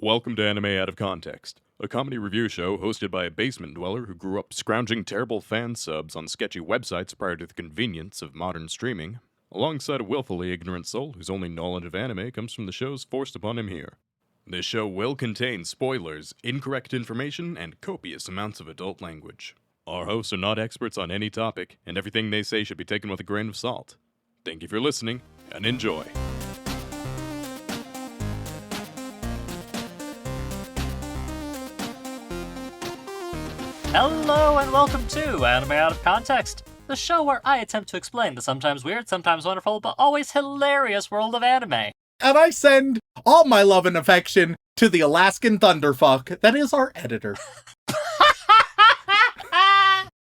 Welcome to Anime Out of Context, a comedy review show hosted by a basement dweller who grew up scrounging terrible fan subs on sketchy websites prior to the convenience of modern streaming, alongside a willfully ignorant soul whose only knowledge of anime comes from the shows forced upon him here. This show will contain spoilers, incorrect information, and copious amounts of adult language. Our hosts are not experts on any topic, and everything they say should be taken with a grain of salt. Thank you for listening, and enjoy. Hello and welcome to Anime Out of Context, the show where I attempt to explain the sometimes weird, sometimes wonderful, but always hilarious world of anime. And I send all my love and affection to the Alaskan Thunderfuck that is our editor.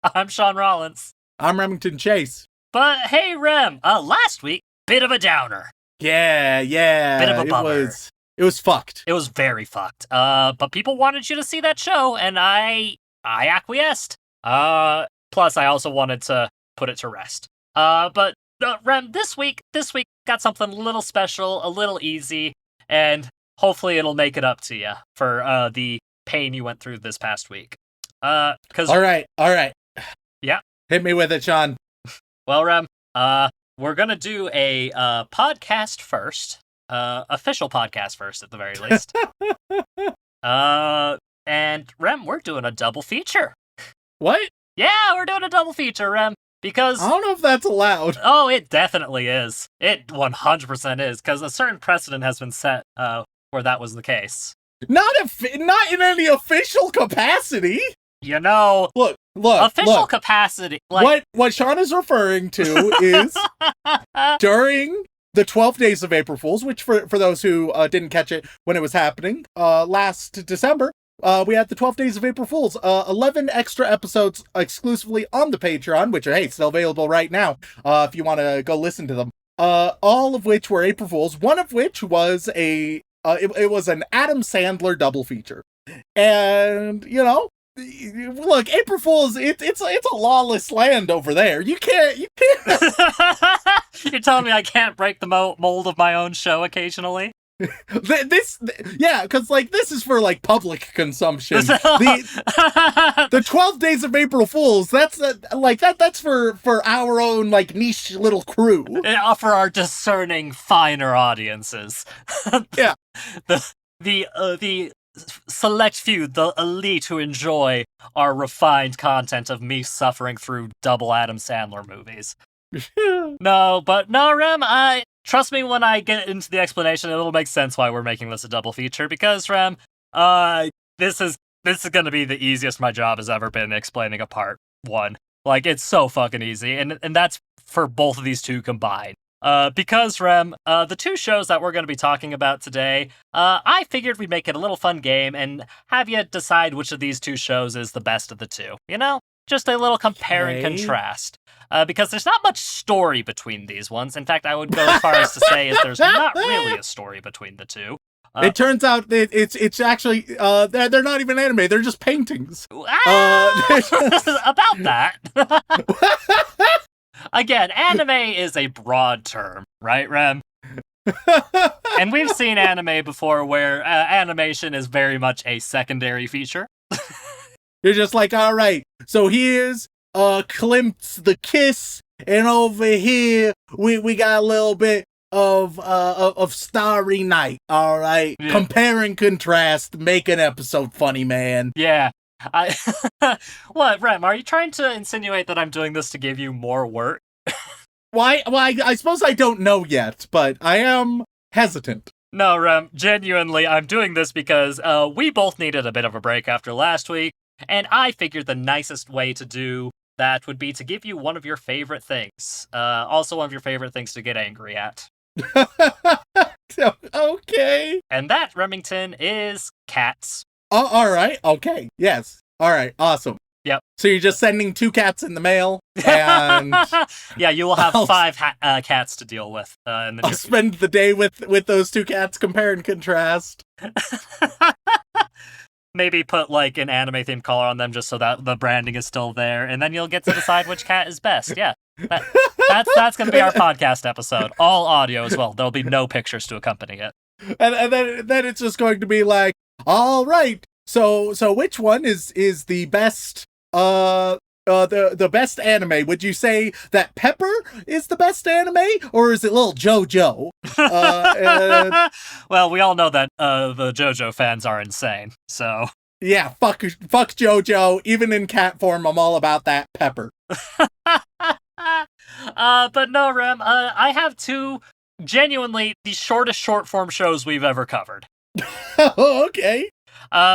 I'm Shaun Rollins. I'm Remington Chase. But hey Rem, last week, bit of a downer. Yeah. Bit of a bummer. It was fucked. It was very fucked. But people wanted you to see that show, and I acquiesced. Plus I also wanted to put it to rest. But Rem, this week got something a little special, a little easy, and hopefully it'll make it up to you for the pain you went through this past week. All right. Yeah. Hit me with it, Shaun. Well, Rem, we're gonna do a podcast first, official podcast first at the very least. And Rem, we're doing a double feature. What? Yeah, we're doing a double feature, Rem, because I don't know if that's allowed. Oh, it definitely is. It 100% is, because a certain precedent has been set where that was the case. Not in any official capacity. You know, look. Official capacity. Like... What Shaun is referring to is during the 12 Days of April Fools, which for those who didn't catch it when it was happening last December, we had the 12 Days of April Fools, 11 extra episodes exclusively on the Patreon, which are, hey, still available right now if you want to go listen to them. All of which were April Fools, one of which was it was an Adam Sandler double feature. And, you know, look, April Fools, it's a lawless land over there. You can't. You're telling me I can't break the mold of my own show occasionally? Yeah, because like this is for like public consumption. The 12 Days of April Fools, that's for our own like niche little crew. For our discerning finer audiences. Yeah. The select few, the elite who enjoy our refined content of me suffering through double Adam Sandler movies. No, Rem, trust me when I get into the explanation, it'll make sense why we're making this a double feature, because, Rem, this is gonna be the easiest my job has ever been explaining a part one. Like, it's so fucking easy, and that's for both of these two combined. Because, Rem, the two shows that we're going to be talking about today, I figured we'd make it a little fun game and have you decide which of these two shows is the best of the two. You know? Just a little compare and contrast. Because there's not much story between these ones. In fact, I would go as far as to say is there's not really a story between the two. It turns out it's actually, they're not even anime, they're just paintings. About that. Again, anime is a broad term, right, Rem? And we've seen anime before where animation is very much a secondary feature. You're just like, all right, so here's Klimt's The Kiss, and over here we got a little bit of Starry Night, all right? Yeah. Compare and contrast, make an episode funny, man. Yeah. What, Rem, are you trying to insinuate that I'm doing this to give you more work? Why? Well, I suppose I don't know yet, but I am hesitant. No, Rem, genuinely, I'm doing this because we both needed a bit of a break after last week, and I figured the nicest way to do that would be to give you one of your favorite things. Also one of your favorite things to get angry at. Okay. And that, Remington, is cats. Oh, all right. Okay. Yes. All right. Awesome. Yep. So you're just sending 2 cats in the mail, and yeah, you will have 5 cats to deal with. I'll spend the day with those 2 cats, compare and contrast. Maybe put like an anime-themed color on them just so that the branding is still there, and then you'll get to decide which cat is best. Yeah, that's going to be our podcast episode. All audio as well. There'll be no pictures to accompany it. And then it's just going to be like, all right, so which one is the best the best anime? Would you say that Pepper is the best anime, or is it little JoJo? Well, we all know that the JoJo fans are insane, so Yeah, fuck JoJo. Even in cat form, I'm all about that Pepper. But no, Rem, I have two genuinely the shortest short form shows we've ever covered. Okay.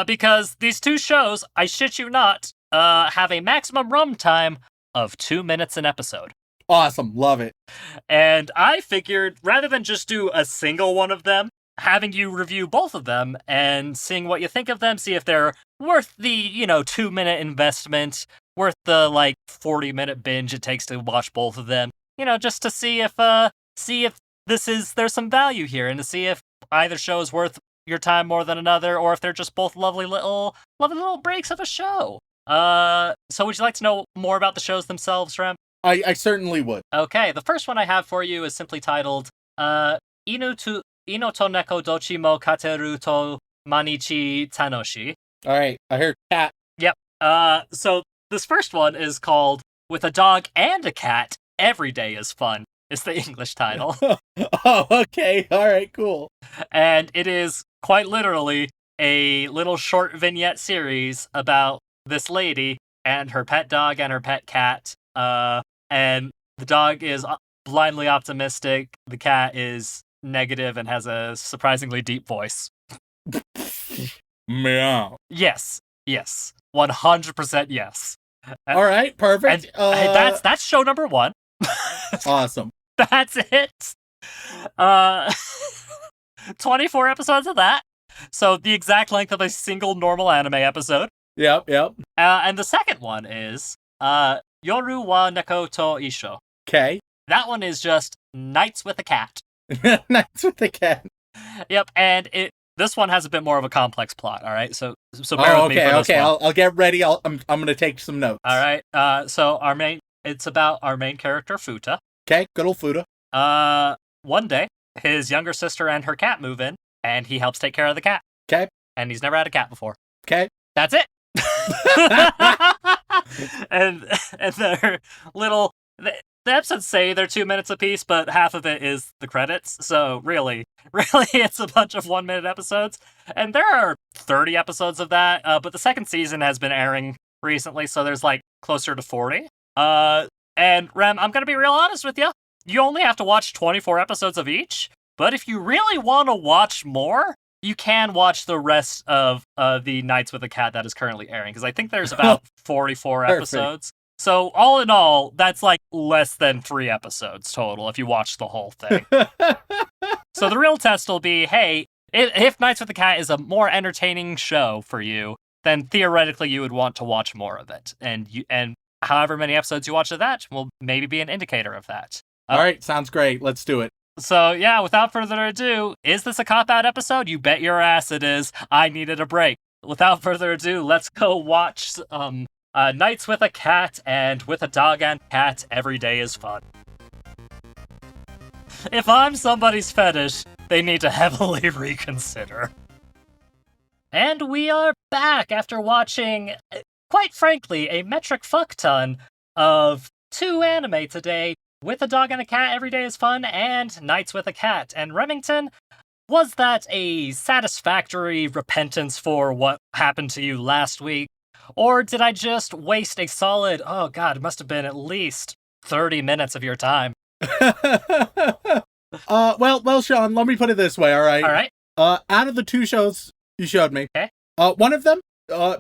Because these two shows, I shit you not, have a maximum runtime of 2 minutes an episode. Awesome. Love it. And I figured rather than just do a single one of them, having you review both of them and seeing what you think of them, see if they're worth the, 2-minute investment, worth the 40-minute binge it takes to watch both of them. Just to see if there's some value here, and to see if either show is worth your time more than another, or if they're just both lovely little breaks of a show. So would you like to know more about the shows themselves, Rem? I certainly would. Okay, the first one I have for you is simply titled Ino to Neko Dochi mo Kateru to Manichi Tanoshi. All right, I heard cat. Yep. So this first one is called With a Dog and a Cat, Every Day is Fun, is the English title. Oh, okay. All right, cool. And it is quite literally a little short vignette series about this lady and her pet dog and her pet cat. And the dog is blindly optimistic. The cat is negative and has a surprisingly deep voice. Meow. Yes. 100% yes. All right, perfect. And that's show number 1. Awesome. That's it. 24 episodes of that. So the exact length of a single normal anime episode. Yep. And the second one is Yoru wa Neko to Isho. Okay. That one is just Nights with a Cat. Nights with the cat. Yep, and this one has a bit more of a complex plot, all right? So bear with me for this one. I'll get ready. I'm going to take some notes. All right. So it's about our main character, Futa. Okay, good old Futa. One day, his younger sister and her cat move in, and he helps take care of the cat. Okay. And he's never had a cat before. Okay. That's it. and they're little. The episodes say they're 2 minutes apiece, but half of it is the credits. So really, it's a bunch of 1-minute episodes. And there are 30 episodes of that, but the second season has been airing recently, so there's closer to 40. And Rem, I'm gonna be real honest with you. You only have to watch 24 episodes of each, but if you really want to watch more, you can watch the rest of the Nights with a Cat that is currently airing, because I think there's about 44 episodes. So all in all, that's less than 3 episodes total if you watch the whole thing. So the real test will be, hey, if Nights with the Cat is a more entertaining show for you, then theoretically you would want to watch more of it. And however many episodes you watch of that will maybe be an indicator of that. All right, sounds great. Let's do it. So yeah, without further ado, is this a cop-out episode? You bet your ass it is. I needed a break. Without further ado, let's go watch Nights with a Cat, and With a Dog and Cat, Every Day is Fun. If I'm somebody's fetish, they need to heavily reconsider. And we are back after watching, quite frankly, a metric fuck ton of 2 anime today. With a Dog and a Cat, Every Day is Fun, and Nights with a Cat. And Remington, was that a satisfactory repentance for what happened to you last week? Or did I just waste a solid, oh god, it must have been at least 30 minutes of your time? Well, Shaun, let me put it this way, all right? All right. Out of the 2 shows you showed me, okay. One of them,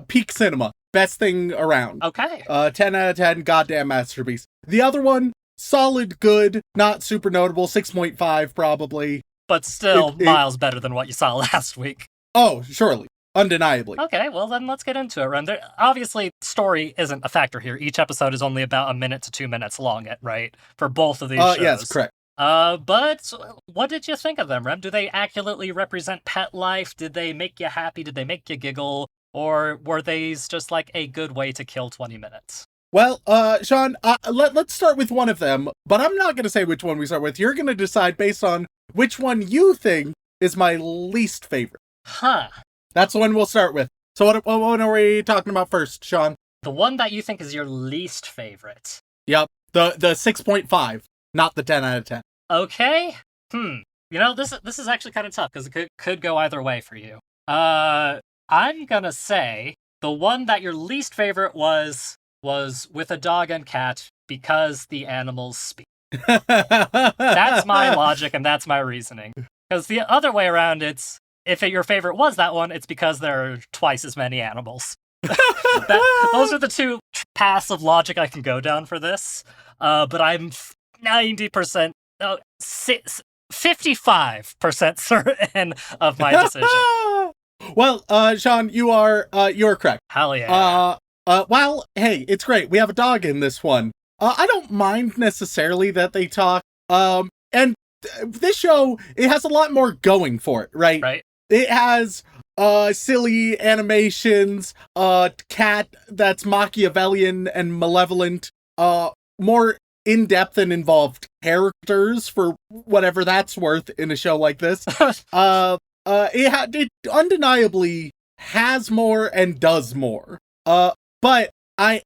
peak cinema, best thing around. Okay. 10 out of 10, goddamn masterpiece. The other one, solid, good, not super notable, 6.5 probably. But still miles better than what you saw last week. Oh, surely. Undeniably. Okay, well then let's get into it, Ren. Obviously, story isn't a factor here. Each episode is only about 1 minute to 2 minutes long, right? For both of these shows. Yes, correct. But what did you think of them, Rem? Do they accurately represent pet life? Did they make you happy? Did they make you giggle? Or were these just a good way to kill 20 minutes? Well, Shaun, let's start with one of them, but I'm not going to say which one we start with. You're going to decide based on which one you think is my least favorite. Huh. That's the one we'll start with. So what one are we talking about first, Shaun? The one that you think is your least favorite. Yep. The 6.5, not the 10 out of 10. Okay. You know, this is actually kind of tough because it could go either way for you. I'm gonna say the one that your least favorite was with a dog and cat because the animals speak. That's my logic and that's my reasoning. Because the other way around, it's if your favorite was that one, it's because there are twice as many animals. Those are the two paths of logic I can go down for this. But I'm 90%, 55% certain of my decision. Well, Shaun, you're correct. Hell yeah. Well, hey, it's great. We have a dog in this one. I don't mind necessarily that they talk. And this show, it has a lot more going for it, right? Right. It has silly animations, cat that's Machiavellian and malevolent, more in-depth and involved characters for whatever that's worth in a show like this. It undeniably has more and does more. But I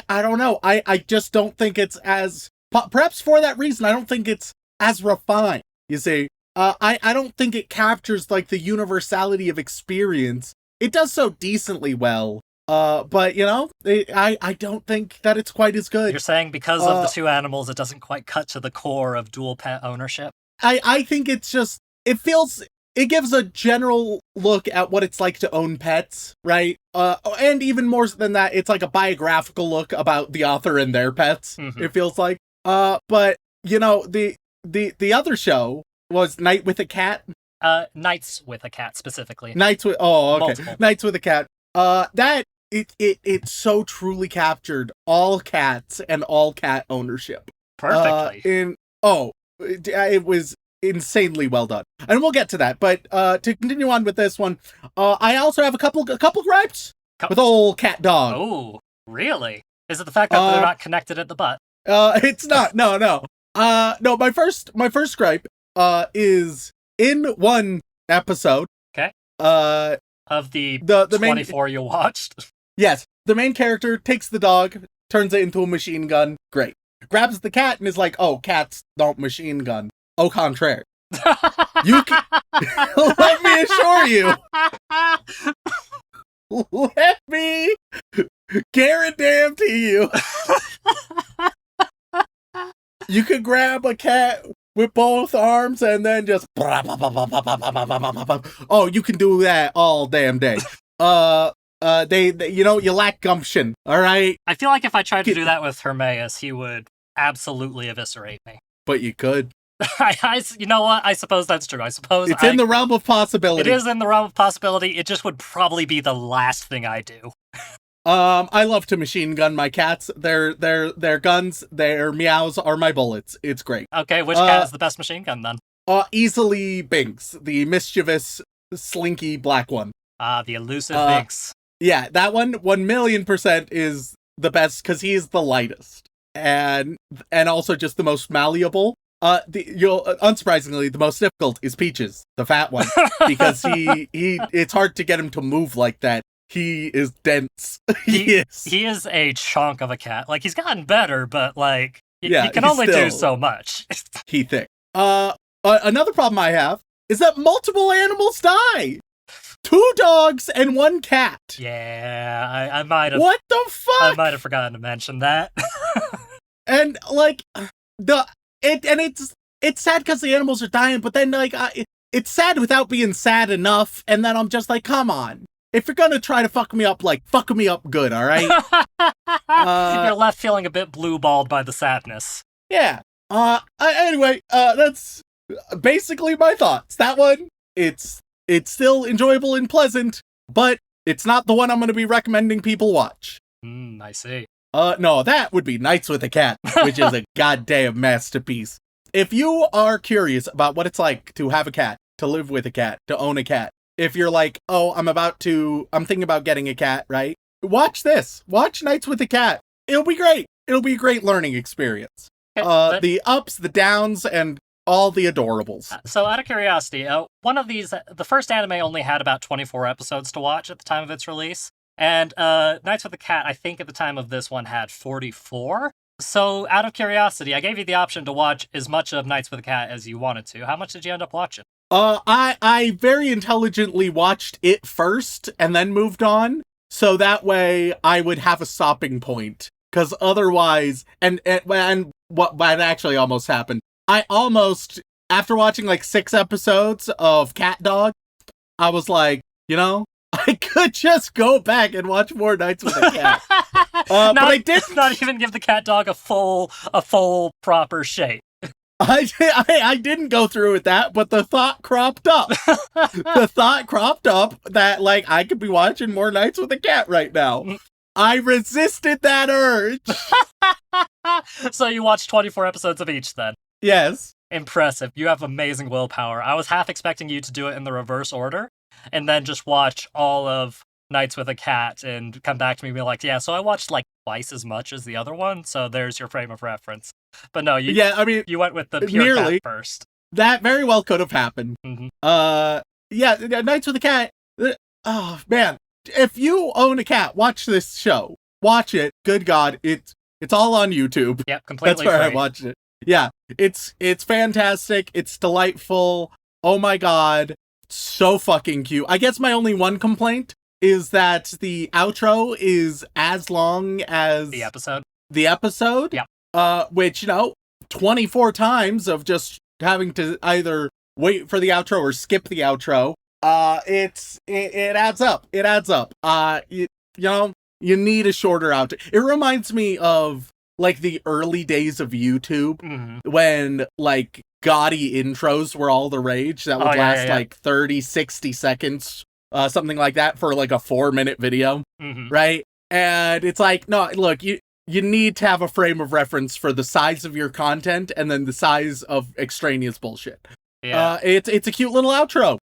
don't know. I just don't think it's as, perhaps for that reason, I don't think it's as refined, you see. I don't think it captures like the universality of experience. It does so decently well. But you know, I don't think that it's quite as good. You're saying because of the two animals, it doesn't quite cut to the core of dual pet ownership? I think it's just, it gives a general look at what it's like to own pets, right? And even more than that, it's like a biographical look about the author and their pets, it feels like. But, you know, the other show was Night with a Cat. Nights with a Cat, specifically. Okay. Multiple. Nights with a Cat. It so truly captured all cats and all cat ownership. Perfectly. It was insanely well done, and we'll get to that. But to continue on with this one, I also have a couple gripes with old cat dog. Oh, really? Is it the fact that they're not connected at the butt? It's not. No. No. My first gripe is in one episode. Okay. Of the 24 you watched. Yes, the main character takes the dog, turns it into a machine gun. Great. Grabs the cat and is like, "Oh, cats don't machine gun. Au contraire." You can... Let me assure you. Let me guarantee you. You could grab a cat with both arms and then just... Oh, you can do that all damn day. They you know, you lack gumption, all right? I feel like if I tried to do that with Hermaeus, he would absolutely eviscerate me. But you could. You know what? I suppose that's true. I suppose it's in the realm of possibility. It is in the realm of possibility. It just would probably be the last thing I do. I love to machine gun my cats. Their guns, their meows are my bullets. It's great. Okay, which cat is the best machine gun then? Easily Binks, the mischievous, slinky black one. The elusive Binks. Yeah, that one, 1,000,000% is the best because he's the lightest and also just the most malleable. Unsurprisingly, the most difficult is Peaches, the fat one, because it's hard to get him to move like that. He is dense. He is a chunk of a cat. Like, he's gotten better, but like he can only do so much. He thick. Another problem I have is that multiple animals die. 2 dogs and 1 cat. Yeah, I might have. What the fuck? I might have forgotten to mention that. And like it's sad because the animals are dying, but then like it's sad without being sad enough. And then I'm just like, come on, if you're gonna try to fuck me up, like fuck me up good, all right? You're left feeling a bit blue-balled by the sadness. Yeah. Anyway, that's basically my thoughts. That one, it's still enjoyable and pleasant, but it's not the one I'm going to be recommending people watch. I see. No, that would be Nights with a Cat, which is a goddamn masterpiece. If you are curious about what it's like to have a cat, to live with a cat, to own a cat, if you're like, oh, I'm thinking about getting a cat, right? Watch this. Watch Nights with a Cat. It'll be great. It'll be a great learning experience. The ups, the downs, and all the adorables. So, out of curiosity, one of these, the first anime only had about 24 episodes to watch at the time of its release. And Nights with the Cat, I think at the time of this one, had 44. So, out of curiosity, I gave you the option to watch as much of Nights with the Cat as you wanted to. How much did you end up watching? I very intelligently watched it first and then moved on, so that way I would have a stopping point. Because otherwise, and what actually almost happened, I almost, after watching like 6 episodes of Cat Dog, I was like, I could just go back and watch more Nights with a Cat. But I didn't. Not even give the Cat Dog a full proper shape. I didn't go through with that, but the thought cropped up. The thought cropped up that, like, I could be watching more Nights with a Cat right now. I resisted that urge. So you watched 24 episodes of each then? Yes. Impressive. You have amazing willpower. I was half expecting you to do it in the reverse order, and then just watch all of Nights with a Cat and come back to me and be like, yeah, so I watched like twice as much as the other one, so there's your frame of reference. But no, you went with the pure Cat first. That very well could have happened. Mm-hmm. Nights with a Cat. Oh, man. If you own a cat, watch this show. Watch it. Good God. It's all on YouTube. Yep, completely That's where free. I watched it. Yeah. It's fantastic. It's delightful. Oh my God. So fucking cute. I guess my only one complaint is that the outro is as long as the episode. Yeah. Which, 24 times of just having to either wait for the outro or skip the outro. It adds up. It adds up. You need a shorter outro. It reminds me of like the early days of YouTube when like gaudy intros were all the rage that would last like 30, 60 seconds, something like that for like a 4-minute video. Right. And it's like, no, look, you need to have a frame of reference for the size of your content and then the size of extraneous bullshit. Yeah. It's a cute little outro.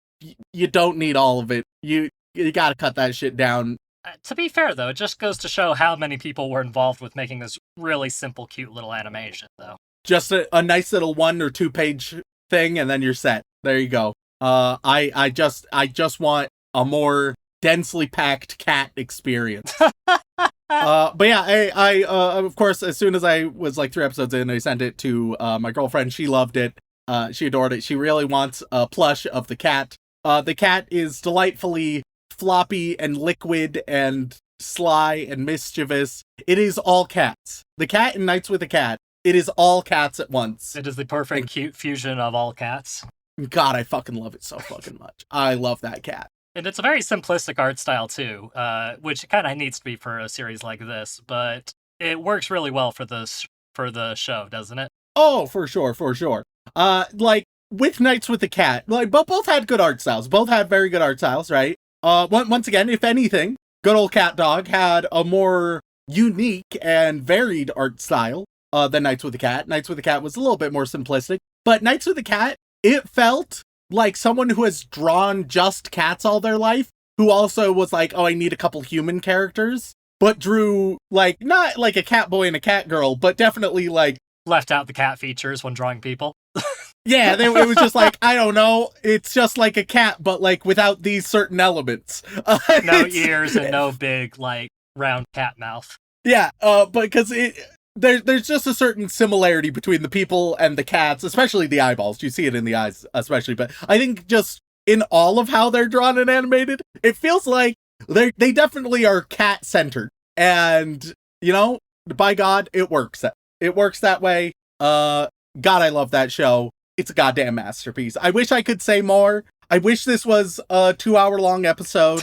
You don't need all of it. You gotta cut that shit down. To be fair, though, it just goes to show how many people were involved with making this really simple, cute little animation, though. Just a nice little 1 or 2 page thing, and then you're set. There you go. I just want a more densely packed cat experience. But yeah, I of course, as soon as I was like 3 episodes in, I sent it to my girlfriend. She loved it. She adored it. She really wants a plush of the cat. The cat is delightfully floppy and liquid and sly and mischievous. It is all cats. The cat in Nights with a Cat. It is all cats at once. It is the perfect cute fusion of all cats. God, I fucking love it so fucking much. I love that cat. And it's a very simplistic art style too, which kind of needs to be for a series like this, but it works really well for the show, doesn't it? Oh, for sure. Like with Nights with the Cat, like both had good art styles. Both had very good art styles, right? Once again, if anything, good old Cat Dog had a more unique and varied art style than Nights with the Cat. Nights with the Cat was a little bit more simplistic, but Nights with the Cat, it felt like someone who has drawn just cats all their life, who also was like, oh, I need a couple human characters, but drew like not like a cat boy and a cat girl, but definitely like left out the cat features when drawing people. Yeah, it was just like, I don't know, it's just like a cat, but like without these certain elements. No ears and no big, like, round cat mouth. Yeah, but because there's just a certain similarity between the people and the cats, especially the eyeballs. You see it in the eyes, especially. But I think just in all of how they're drawn and animated, it feels like they definitely are cat-centered. And, by God, it works. It works that way. God, I love that show. It's a goddamn masterpiece. I wish I could say more. I wish this was a 2-hour-long episode.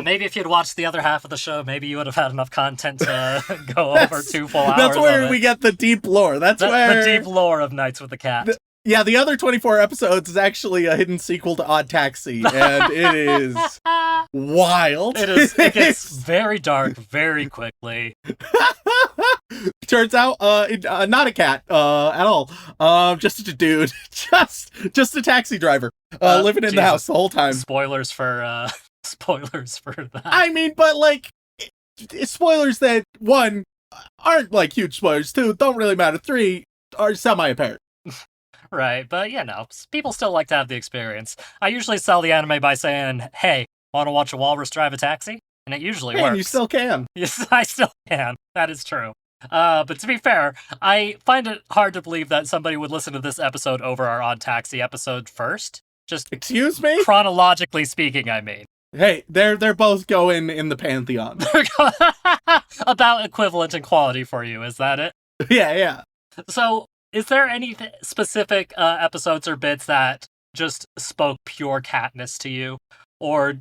Maybe if you'd watched the other half of the show, maybe you would have had enough content to go over 2 full hours. That's where we get the deep lore. That's where the deep lore of Nights with the Cat. The other 24 episodes is actually a hidden sequel to Odd Taxi, and it is wild. It gets very dark very quickly. Turns out, not a cat at all. Just a dude, just a taxi driver, living in the house the whole time. Spoilers for that. I mean, but like, spoilers that 1 aren't like huge spoilers. 2 don't really matter. 3 are semi-apparent. Right, but people still like to have the experience. I usually sell the anime by saying, hey, want to watch a walrus drive a taxi? And it usually works. And you still can. Yes, I still can. That is true. But to be fair, I find it hard to believe that somebody would listen to this episode over our Odd Taxi episode first. Just Excuse me? chronologically speaking, I mean. Hey, they're both going in the pantheon. About equivalent in quality for you, is that it? Yeah. So, is there any specific episodes or bits that just spoke pure catness to you? Or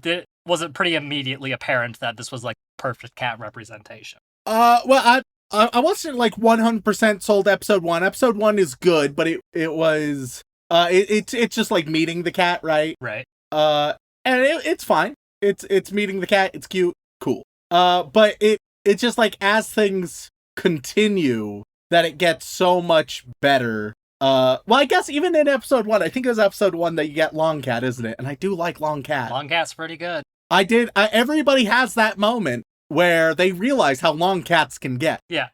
was it pretty immediately apparent that this was like perfect cat representation? Well, I wasn't like 100% sold episode 1. Episode 1 is good, but it was it's just like meeting the cat, right? Right. And it's fine. It's meeting the cat. It's cute, cool. But it's just like as things continue that it gets so much better. Well, I guess even in episode 1, I think it was episode 1 that you get Long Cat, isn't it? And I do like Long Cat. Long Cat's pretty good. Everybody has that moment where they realize how long cats can get. Yeah.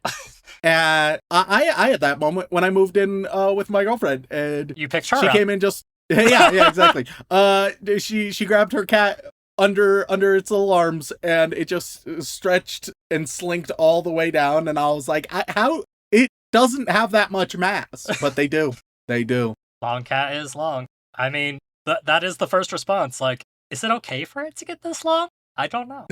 And I had that moment when I moved in with my girlfriend, and You picked her she up. came in just yeah, exactly. She grabbed her cat under its little arms, and it just stretched and slinked all the way down, and I was like, how it doesn't have that much mass, but they do. They do. Long Cat is long. I mean, that is the first response. Like, is it okay for it to get this long? I don't know.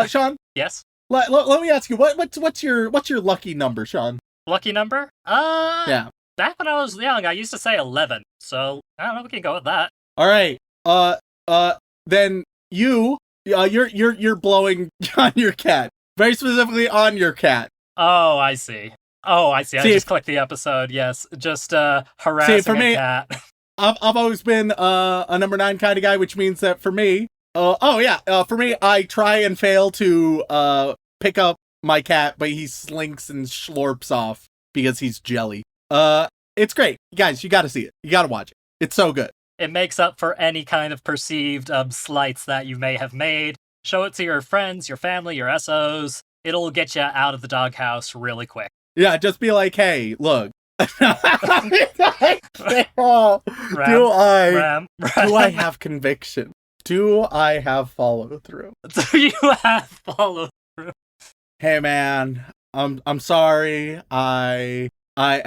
Sean, Yes? let me ask you, what's your lucky number, Sean? Lucky number? Yeah. Back when I was young, I used to say 11. So, I don't know, we can go with that. All right. Then you're blowing on your cat. Very specifically on your cat. Oh, I see. I just clicked the episode. Yes. Just harassing for me, a cat. I've always been a number 9 kind of guy, which means that for me, for me, I try and fail to pick up my cat, but he slinks and slurps off because he's jelly. It's great. Guys, you gotta see it. You gotta watch it. It's so good. It makes up for any kind of perceived slights that you may have made. Show it to your friends, your family, your SOs. It'll get you out of the doghouse really quick. Yeah, just be like, hey, look. Do I have conviction? Do I have follow through? Do you have follow through? Hey man, I'm sorry. I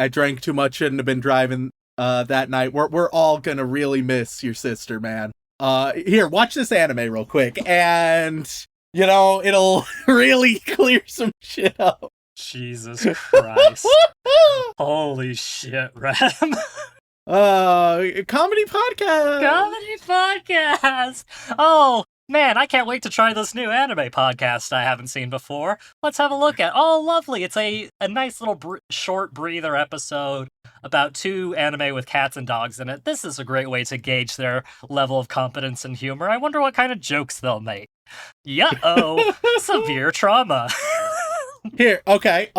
drank too much, shouldn't have been driving that night. We're all gonna really miss your sister, man. Here, watch this anime real quick, and it'll really clear some shit up. Jesus Christ. Holy shit, Ram. Comedy podcast. Comedy podcast. Oh, man, I can't wait to try this new anime podcast I haven't seen before. Let's have a look at. Oh, lovely. It's a nice little short breather episode about 2 anime with cats and dogs in it. This is a great way to gauge their level of competence and humor. I wonder what kind of jokes they'll make. Yeah-oh, severe trauma. Here, okay.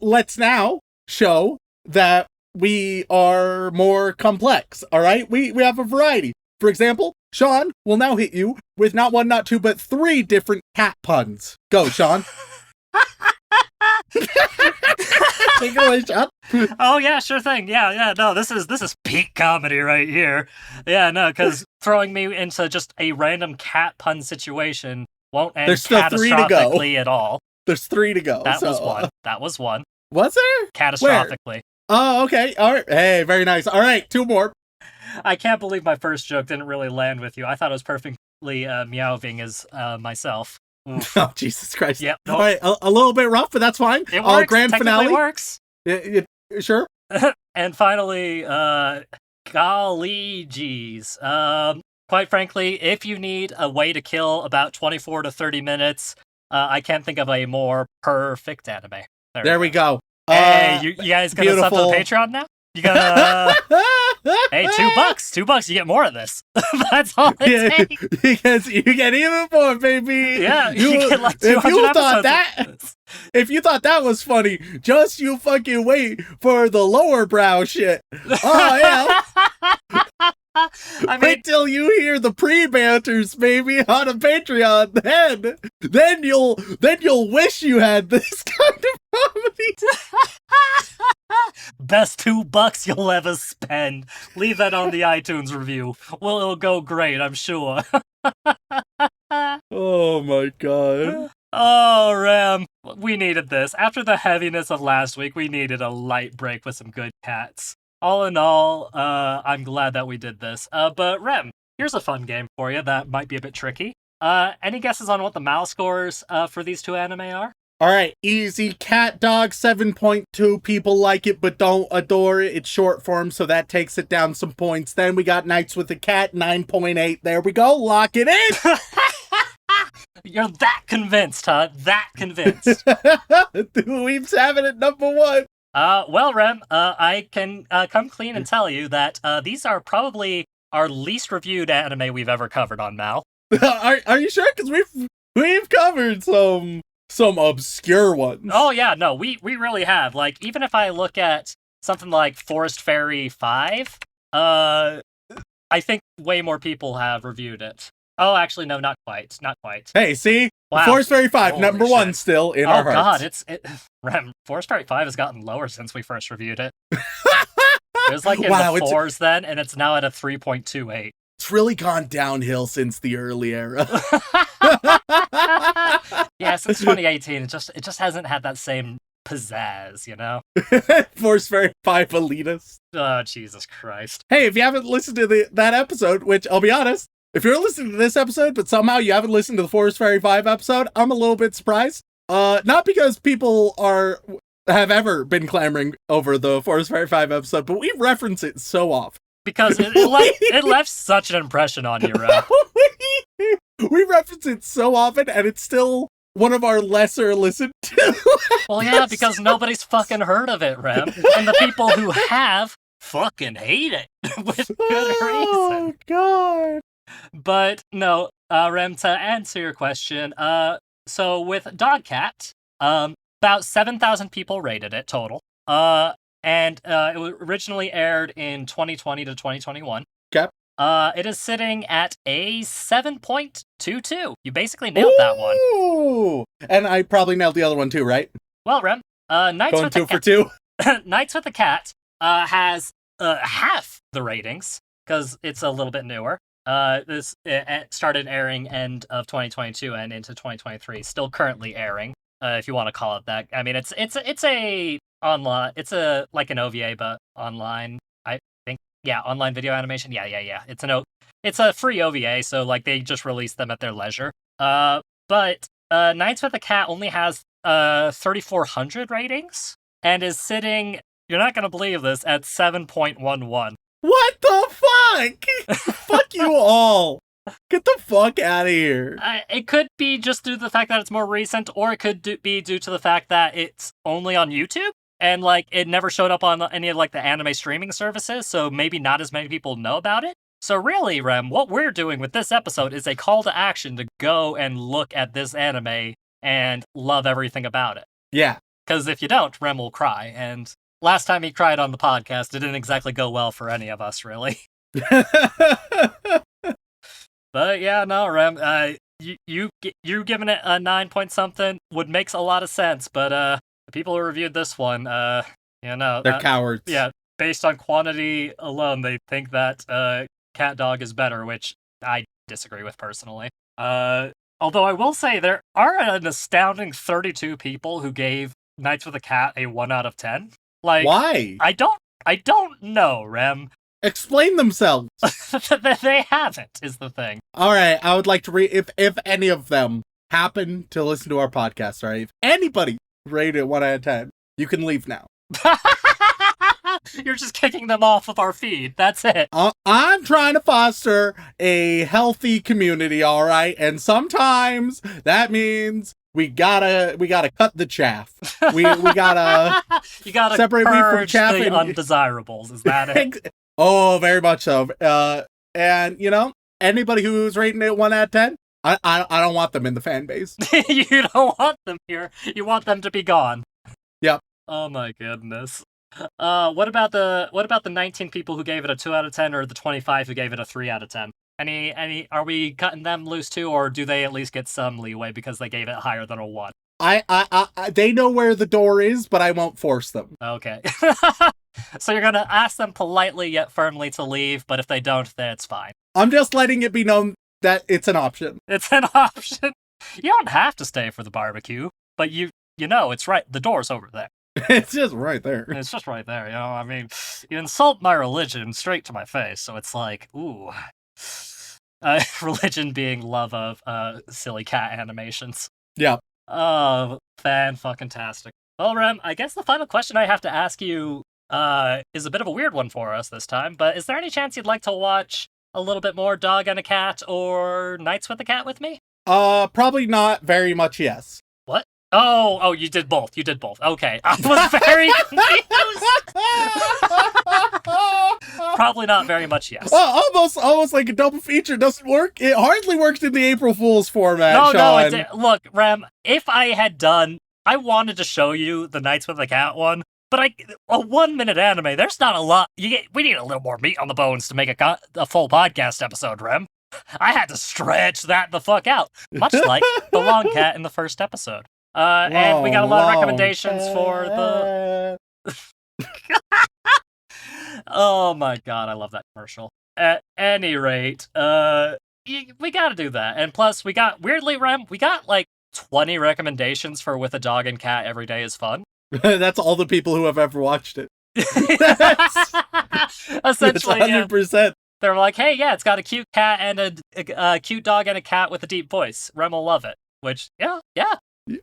Let's now show that we are more complex, all right? We have a variety. For example, Shaun will now hit you with not 1, not 2, but 3 different cat puns. Go, Shaun. Take it away, Shaun. Oh yeah, sure thing. Yeah. No, this is peak comedy right here. Yeah, no, because throwing me into just a random cat pun situation won't end catastrophically at all. There's 3 to go. That was one. Was there? Catastrophically. Where? Oh, okay. All right. Hey, very nice. All right, 2 more. I can't believe my first joke didn't really land with you. I thought it was perfectly meowing as myself. Oof. Oh, Jesus Christ. Yep. All right, a little bit rough, but that's fine. It works. Grand finale Works. Sure. And finally, golly geez. Quite frankly, if you need a way to kill about 24 to 30 minutes, I can't think of a more perfect anime. There we go. Hey, you guys gonna sub to the Patreon now? You gonna... Hey, $2. $2, you get more of this. That's all it takes. Because you get even more, baby. Yeah, you get like 200 episodes. If you thought that was funny, just you fucking wait for the lower brow shit. Oh, yeah. I mean, Wait till you hear the pre-banters, baby, on a Patreon. Then you'll wish you had this kind of comedy. best $2 you'll ever spend. Leave that on the iTunes review. Well, it'll go great, I'm sure. Oh my god. Oh, Ram, we needed this. After the heaviness of last week, we needed a light break with some good cats. All in all, I'm glad that we did this. But Rem, here's a fun game for you that might be a bit tricky. Any guesses on what the MAL scores for these two anime are? All right, easy. Cat Dog 7.2. People like it but don't adore it. It's short form, so that takes it down some points. Then we got Nights with the Cat 9.8. There we go. Lock it in. You're that convinced, huh? That convinced. Weeb's having it number one. Well, Rem, I can come clean and tell you that these are probably our least reviewed anime we've ever covered on MAL. Are you sure? Because we've covered some obscure ones. Oh yeah, no, we really have. Like, even if I look at something like Forest Fairy 5, I think way more people have reviewed it. Oh, actually, no, not quite. Not quite. Hey, see? Wow. Forest Fairy 5, Holy number shit. one still in our hearts. Oh god, Rem, Forest Fairy 5 has gotten lower since we first reviewed it. It was like in Wow, the 4s then, and it's now at a 3.28. It's really gone downhill since the early era. Yeah, since 2018, it just hasn't had that same pizzazz, you know? Forest Fairy 5 elitist. Oh, Jesus Christ. Hey, if you haven't listened to that episode, which I'll be honest, if you're listening to this episode, but somehow you haven't listened to the Forest Fairy 5 episode, I'm a little bit surprised. Not because people have ever been clamoring over the Forest Fairy 5 episode, but we reference it so often. Because it left such an impression on you, Rem. We reference it so often, and it's still one of our lesser listened to. Well, yeah, because nobody's fucking heard of it, Rem. And the people who have fucking hate it with good Oh, reason. God. But no, Rem, to answer your question, so with Dogcat, about 7,000 people rated it total. And it was originally aired in 2020 to 2021. Okay. It is sitting at a 7.22. You basically nailed that one. Ooh. And I probably nailed the other one too, right? Well, Rem, Nights Going with the 2 for 2. Nights with the Cat has half the ratings because it's a little bit newer. It started airing end of 2022 and into 2023. Still currently airing, if you want to call it that. I mean, it's a online. It's like an OVA, but online. I think, yeah, online video animation. Yeah. It's a free OVA, so like they just release them at their leisure. But Nights with the Cat only has 3,400 ratings and is sitting. You're not gonna believe this, at 7.11. What the fuck? Fuck you all. Get the fuck out of here. It could be just due to the fact that it's more recent, or it could be due to the fact that it's only on YouTube, and like it never showed up on any of like the anime streaming services, so maybe not as many people know about it. So really, Rem, what we're doing with this episode is a call to action to go and look at this anime and love everything about it. Yeah. Because if you don't, Rem will cry, and last time he cried on the podcast, it didn't exactly go well for any of us, really. But yeah, no, Rem, you giving it a 9 point something would makes a lot of sense, but the people who reviewed this one, they're cowards. Yeah, based on quantity alone, they think that Cat Dog is better, which I disagree with personally. Although I will say there are an astounding 32 people who gave Nights with a Cat a 1 out of 10. Like, why? I don't know, Rem. Explain themselves. They haven't, is the thing. All right, I would like to if any of them happen to listen to our podcast, all right? If anybody rated it 1 out of 10, you can leave now. You're just kicking them off of our feed. That's it. I'm trying to foster a healthy community, all right? And sometimes that means we gotta cut the chaff. We gotta you gotta separate wheat from purge chaff the and undesirables. Is that it? Oh, very much so. And anybody who's rating it 1 out of 10, I don't want them in the fan base. You don't want them here. You want them to be gone. Yep. Oh my goodness. What about the 19 people who gave it a 2 out of 10 or the 25 who gave it a 3 out of 10? Any are we cutting them loose too, or do they at least get some leeway because they gave it higher than a 1? They know where the door is, but I won't force them. Okay. So you're gonna ask them politely yet firmly to leave, but if they don't, then it's fine. I'm just letting it be known that it's an option. It's an option. You don't have to stay for the barbecue, but you know it's right. The door's over there. It's just right there. It's just right there, you know? I mean, you insult my religion straight to my face, so it's like, ooh. Religion being love of silly cat animations. Yeah. Oh, fan-fucking-tastic. Well, Rem, I guess the final question I have to ask you is a bit of a weird one for us this time, but is there any chance you'd like to watch a little bit more Dog and a Cat or Nights with a Cat with me? Probably not very much, yes. What? Oh, you did both. You did both. Okay. I was very confused. Probably not very much, yes. Almost like a double feature. Doesn't work. It hardly worked in the April Fool's format, No, Shaun. it did. Look, Rem, if I had done... I wanted to show you the Nights with a Cat one, but a 1-minute anime, there's not a lot. We need a little more meat on the bones to make a full podcast episode, Rem. I had to stretch that the fuck out, much like the long cat in the first episode. And we got a lot of recommendations for the... Oh my god, I love that commercial. At any rate, we gotta do that. And plus, weirdly, Rem, we got like 20 recommendations for With a Dog and Cat Every Day is Fun. That's all the people who have ever watched it. Essentially, that's 100%. They're like, hey, yeah, it's got a cute cat and a cute dog and a cat with a deep voice. Rem will love it. Which, yeah.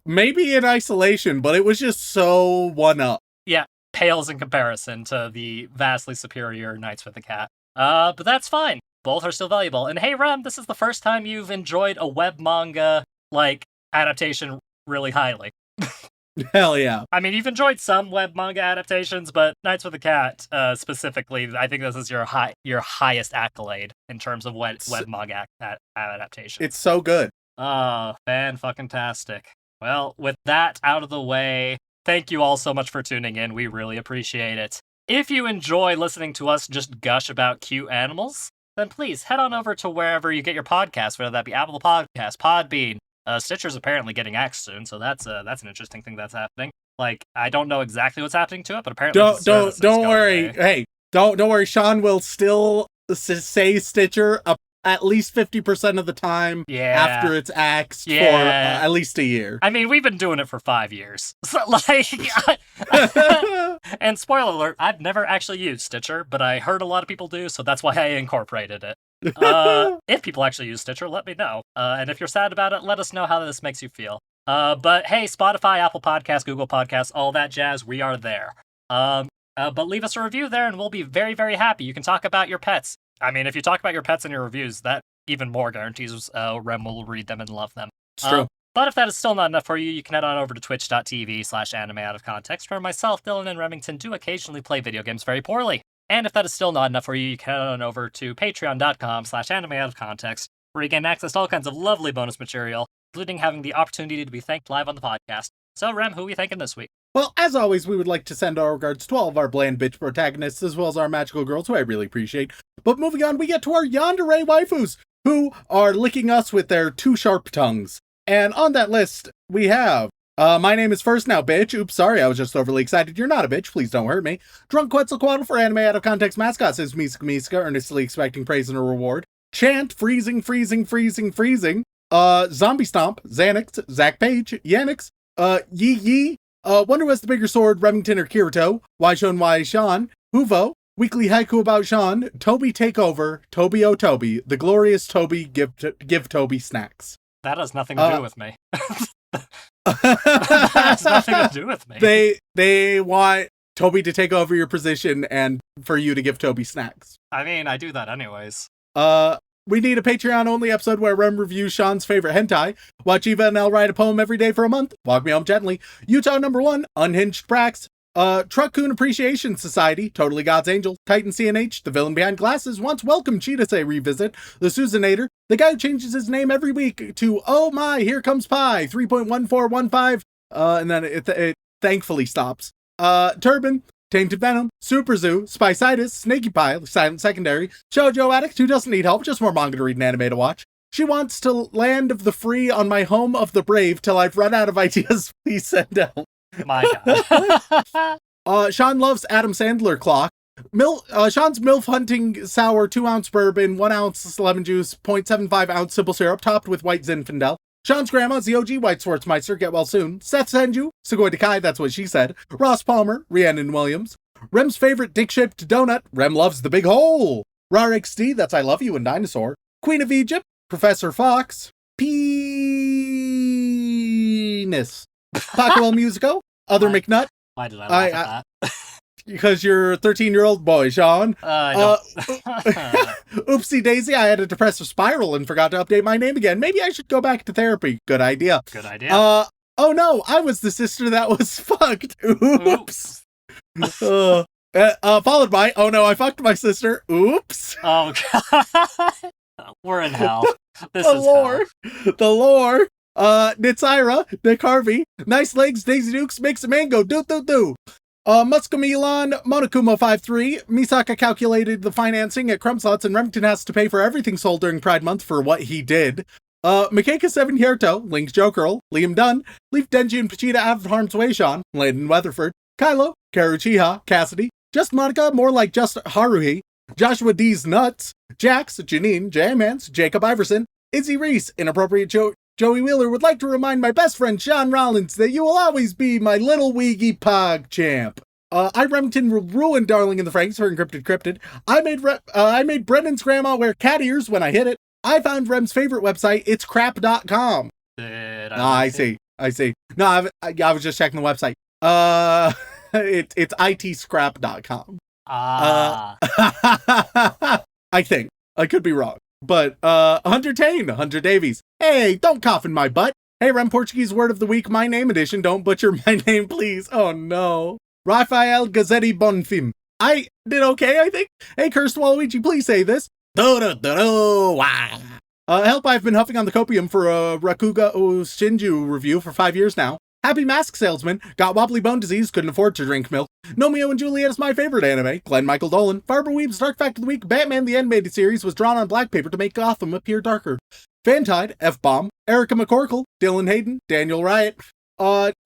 Maybe in isolation, but it was just so one-up. Yeah, pales in comparison to the vastly superior Nights with a Cat. But that's fine. Both are still valuable. And hey, Rem, this is the first time you've enjoyed a web manga, adaptation really highly. Hell yeah. I mean, you've enjoyed some web manga adaptations, but Nights with a Cat, specifically, I think this is your highest accolade in terms of web manga adaptation. It's so good. Fan-fucking-tastic. Well, with that out of the way, thank you all so much for tuning in. We really appreciate it. If you enjoy listening to us just gush about cute animals, then please head on over to wherever you get your podcasts, whether that be Apple Podcasts, Podbean. Stitcher's apparently getting axed soon, so that's an interesting thing that's happening. I don't know exactly what's happening to it, but apparently don't worry. Hey, don't worry. Shaun will still say Stitcher at least 50% of the time after it's axed for at least a year. I mean, we've been doing it for 5 years. So, and spoiler alert, I've never actually used Stitcher, but I heard a lot of people do, so that's why I incorporated it. If people actually use Stitcher, let me know. And if you're sad about it, let us know how this makes you feel. But hey, Spotify, Apple Podcasts, Google Podcasts, all that jazz, we are there. But leave us a review there and we'll be very, very happy. You can talk about your pets. I mean, if you talk about your pets in your reviews, that even more guarantees Rem will read them and love them. It's true. But if that is still not enough for you, you can head on over to twitch.tv/animeoutofcontext, where myself, Dylan, and Remington do occasionally play video games very poorly. And if that is still not enough for you, you can head on over to patreon.com/animeoutofcontext, where you can access all kinds of lovely bonus material, including having the opportunity to be thanked live on the podcast. So, Rem, who are we thanking this week? Well, as always, we would like to send our regards to all of our bland bitch protagonists, as well as our magical girls, who I really appreciate. But moving on, we get to our yandere waifus, who are licking us with their 2 sharp tongues. And on that list, we have, my name is First Now, bitch. Oops, sorry, I was just overly excited. You're not a bitch, please don't hurt me. Drunk Quetzalcoatl for Anime Out of Context mascot, says Miska Miska, earnestly expecting praise and a reward. Chant, freezing. Zombie Stomp, Xanax, Zach Page, Yanix, Yee, Wonder What's the bigger sword, Remington or Kirito? Why Shaun? Huvo, Weekly Haiku about Shaun, Toby Takeover, Toby O Toby, the glorious Toby give Toby snacks. That has nothing to do with me. That has nothing to do with me. They want Toby to take over your position and for you to give Toby snacks. I mean, I do that anyways. We need a Patreon-only episode where Rem reviews Shaun's favorite hentai. Watch Eva and I'll write a poem every day for a month. Walk Me Home Gently. Utah #1, Unhinged Prax. Truck-Coon Appreciation Society, Totally God's Angel. Titan CNH, The Villain Behind Glasses, Once Welcome Cheetah Say Revisit. The Susanator, the guy who changes his name every week to Oh My, Here Comes Pie, 3.1415. And then it thankfully stops. Turban, Tainted Venom, Super Zoo, Spicitis, Snaky Pie, Silent Secondary, Shoujo Addict who doesn't need help, just more manga to read and anime to watch. She wants to land of the free on my home of the brave till I've run out of ideas. Please send help. My God. Shaun loves Adam Sandler clock. Shaun's MILF hunting sour 2-ounce bourbon, 1 ounce lemon juice, 0.75 ounce simple syrup, topped with white Zinfandel. Sean's grandma's the OG White Schwarzmeister, get well soon. Seth Senju, Sugoi Dekai, that's what she said. Ross Palmer, Rhiannon Williams. Rem's favorite dick-shaped donut, Rem loves the big hole. RarXD, that's I Love You and Dinosaur. Queen of Egypt, Professor Fox. Penis. Paco Musico, Other McNutt. Why did I laugh at that? Because you're a 13-year-old boy, Shaun. Oopsie daisy, I had a depressive spiral and forgot to update my name again. Maybe I should go back to therapy. Good idea. Good idea. Oh no, I was the sister that was fucked. Oops. Followed by, oh no, I fucked my sister. Oops. Oh God. We're in hell. This The is lore. hell. The lore. Nitsaira, Nick Harvey, Nice Legs, Daisy Dukes, Makes a Mango, do. Muscamilan, Monokumo53, Misaka calculated the financing at Crumslots and Remington has to pay for everything sold during Pride Month for what he did. Makeka7 Hierto, Link's Jokerl, Liam Dunn, Leaf Denji and Pachita out of harm's way, Shaun, Landon Weatherford, Kylo, Karuchiha, Cassidy, Just Monica, more like Just Haruhi, Joshua D's Nuts, Jax, Janine, J-Mance, Jacob Iverson, Izzy Reese, Inappropriate Joey Wheeler would like to remind my best friend Sean Rollins that you will always be my little Weegie Pog champ. I Remington ruined Darling in the Franks for Encrypted Cryptid. I made Brendan's grandma wear cat ears when I hit it. I found Rem's favorite website, it's crap.com. I see. No, I was just checking the website. It's itscrap.com. I think. I could be wrong. But, Hunter Tane, Hunter Davies. Hey, don't cough in my butt. Hey, Rem Portuguese word of the week, my name edition. Don't butcher my name, please. Oh, no. Rafael Gazzetti Bonfim. I did okay, I think. Hey, Cursed Waluigi, please say this. Help, I've been huffing on the copium for a Rakuga Shinju review for 5 years now. Happy Mask Salesman, got wobbly bone disease, couldn't afford to drink milk. Nomeo and Juliet is my favorite anime. Glenn Michael Dolan, Barbara Weeb's Dark Fact of the Week, Batman the Animated Series was drawn on black paper to make Gotham appear darker. Fantide, F-Bomb, Erica McCorkle, Dylan Hayden, Daniel Riot.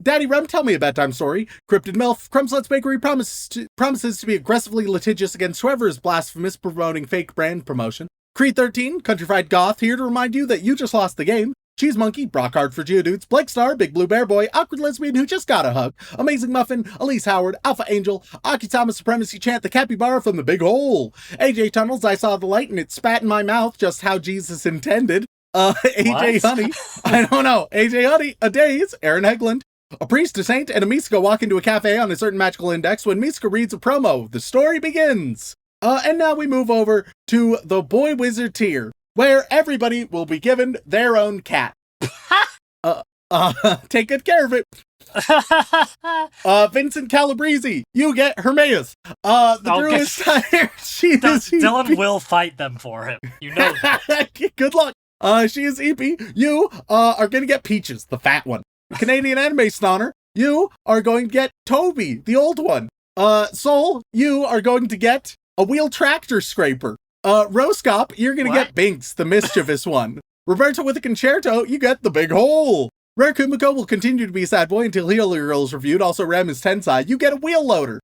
Daddy Rem, tell me a bedtime story. Cryptid MILF, Crumslet's Bakery promises to be aggressively litigious against whoever is blasphemous promoting fake brand promotion. Creed 13, Countryfied Goth, here to remind you that you just lost the game. Cheese Monkey, Brockhard for Geodudes, Blake Star, Big Blue Bear Boy, Awkward Lesbian who just got a hug, Amazing Muffin, Elise Howard, Alpha Angel, Akitama Supremacy Chant, the Capybara from the Big Hole, AJ Tunnels, I saw the light and it spat in my mouth, just how Jesus intended, AJ Honey, I don't know, AJ Honey, A Daze, Aaron Hegland, a priest, a saint, and a Miska walk into a cafe on a certain magical index when Miska reads a promo. The story begins. And now we move over to the Boy Wizard tier, where everybody will be given their own cat. Take good care of it. Vincent Calabrese, you get Hermaeus. The Drew is tired. Dylan will fight them for him. You know that. Good luck. She is EP. You are gonna get Peaches, the fat one. Canadian Anime Stunner, you are going to get Toby, the old one. Soul, you are going to get a wheel tractor scraper. Roscop, you're gonna get Binks, the mischievous one. Roberto with a concerto, you get the big hole. Rare Kumiko will continue to be a sad boy until Healer Girl is reviewed. Also, Rem is Tensai, you get a wheel loader.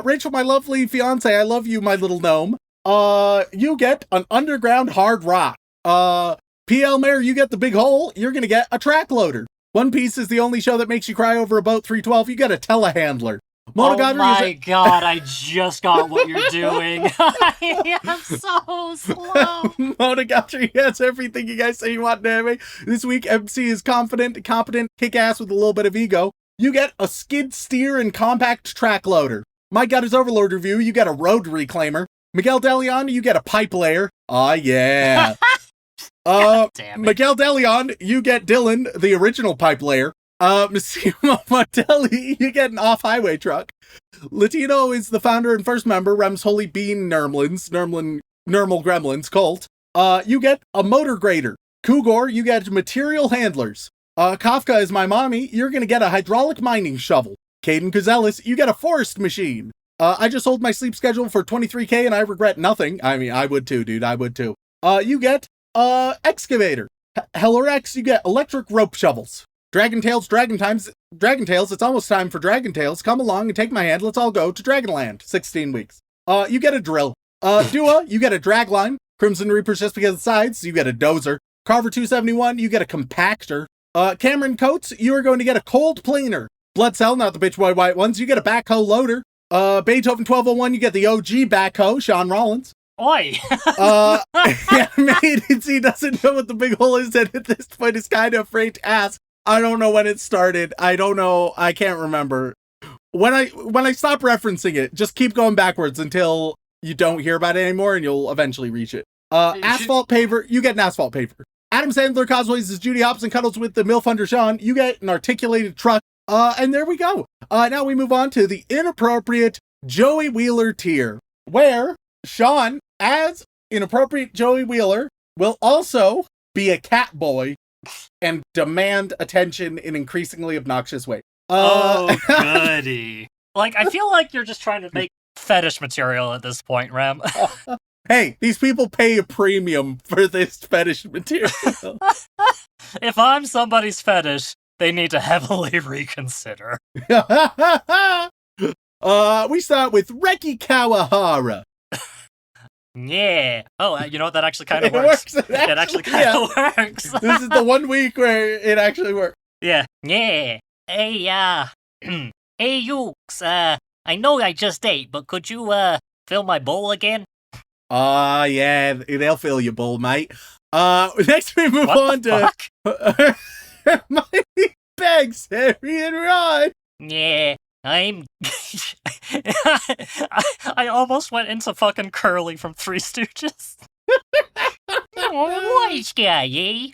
Rachel, my lovely fiance, I love you, my little gnome. You get an underground hard rock. PL Mare, you get the big hole, you're gonna get a track loader. One Piece is the only show that makes you cry over a boat 312, you get a telehandler. Monogatari oh my god, I just got what you're doing. I am so slow. Monogatari has everything you guys say you want in anime. This week, MC is confident, competent, kick-ass with a little bit of ego. You get a skid steer and compact track loader. Mike got his Overlord review, you get a road reclaimer. Miguel Deleon, you get a pipe layer. Aw, yeah. Miguel Deleon, you get Dylan, the original pipe layer. Massimo Martelli, you get an off-highway truck. Latino is the founder and first member, Rem's Holy Bean Nermal Gremlins cult. You get a motor grader. Kugor, you get material handlers. Kafka is my mommy, you're gonna get a hydraulic mining shovel. Caden Kuzelis, you get a forest machine. I just sold my sleep schedule for $23K and I regret nothing. I mean, I would too, dude. I would too. You get excavator. Hellorex, you get electric rope shovels. Dragon Tales, it's almost time for Dragon Tales. Come along and take my hand. Let's all go to Dragonland. 16 weeks. You get a drill. Dua, you get a drag line. Crimson Reapers just because of the sides, you get a dozer. Carver 271, you get a compactor. Cameron Coates, you are going to get a cold planer. Blood Cell, not the bitch boy white ones, you get a backhoe loader. Beethoven 1201, you get the OG backhoe, Sean Rollins. Oi! Animated agency doesn't know what the big hole is, and at this point is kind of afraid to ask. I don't know when it started. I don't know. I can't remember. When I stop referencing it, just keep going backwards until you don't hear about it anymore, and you'll eventually reach it. Asphalt paver, you get an asphalt paver. Adam Sandler cosplays as Judy Hopps and cuddles with the MILF under Shaun. You get an articulated truck. And there we go. Now we move on to the inappropriate Joey Wheeler tier, where Shaun, as inappropriate Joey Wheeler, will also be a cat boy and demand attention in increasingly obnoxious ways. Oh, goody. Like, I feel like you're just trying to make fetish material at this point, Rem. Hey, these people pay a premium for this fetish material. If I'm somebody's fetish, they need to heavily reconsider. We start with Reki Kawahara. Yeah. Oh, you know what? That actually kind of works. It actually kind of works. This is the 1 week where it actually works. Yeah. Yeah. Hey, hey, Ukes. I know I just ate, but could you, fill my bowl again? Yeah, they'll fill your bowl, mate. Next we move on to Hermione begs Harry and Ron. Yeah, I'm... I almost went into fucking Curly from Three Stooges. Wise guy, eh?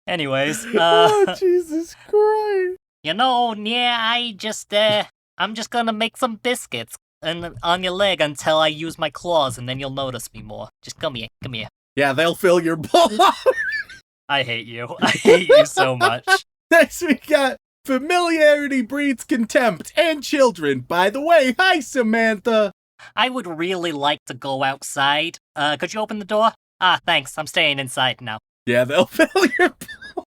Anyways, Oh, Jesus Christ. You know, yeah, I'm just gonna make some biscuits on your leg until I use my claws, and then you'll notice me more. Just come here. Yeah, they'll fill your bowl. I hate you. I hate you so much. Next we got Familiarity Breeds Contempt and Children. By the way, hi, Samantha. I would really like to go outside. Could you open the door? Ah, thanks. I'm staying inside now. Yeah, they'll fill your bowl.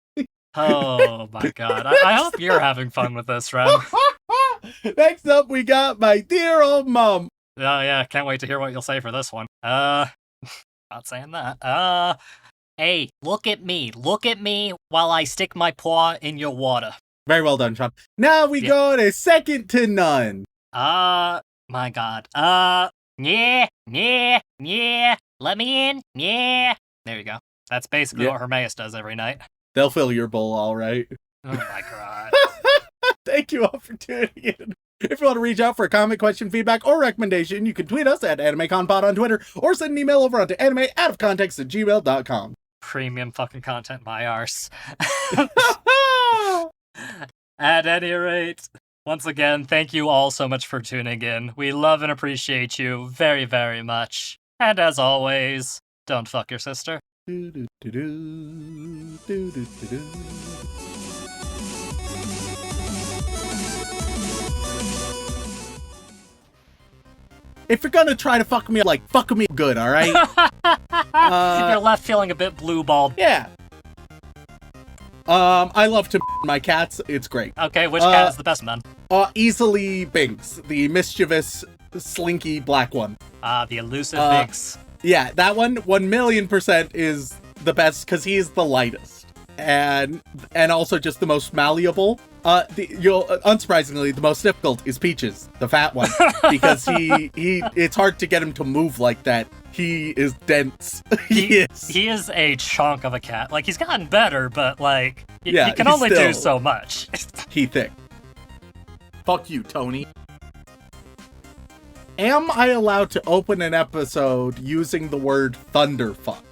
Oh my god. I hope you're having fun with this, Rem. Next up, we got My Dear Old Mom. Oh yeah, can't wait to hear what you'll say for this one. Not saying that. Hey, look at me. Look at me while I stick my paw in your water. Very well done, Sean. Now we go to Second to None. My god. Yeah. Let me in. Yeah. There you go. That's basically what Hermaeus does every night. They'll fill your bowl, all right. Oh my god. Thank you all for tuning in. If you want to reach out for a comment, question, feedback, or recommendation, you can tweet us at AnimeConPod on Twitter, or send an email over onto animeoutofcontext@gmail.com. Premium fucking content, my arse. At any rate, once again, thank you all so much for tuning in. We love and appreciate you very, very much. And as always, don't fuck your sister. If you're gonna try to fuck me, like, fuck me good, alright? You're left feeling a bit blue-balled. Yeah. I love to my cats. It's great. Okay, which cat is the best man? Easily Binks, the mischievous, slinky black one. The elusive Binks. Yeah, that one, 1,000,000% is the best because he is the lightest. And also just the most malleable. Unsurprisingly, the most difficult is Peaches, the fat one, because it's hard to get him to move like that. He is dense. He is a chunk of a cat. Like, he's gotten better, but like, he can only still, do so much. He thick. Fuck you, Tony. Am I allowed to open an episode using the word thunderfuck?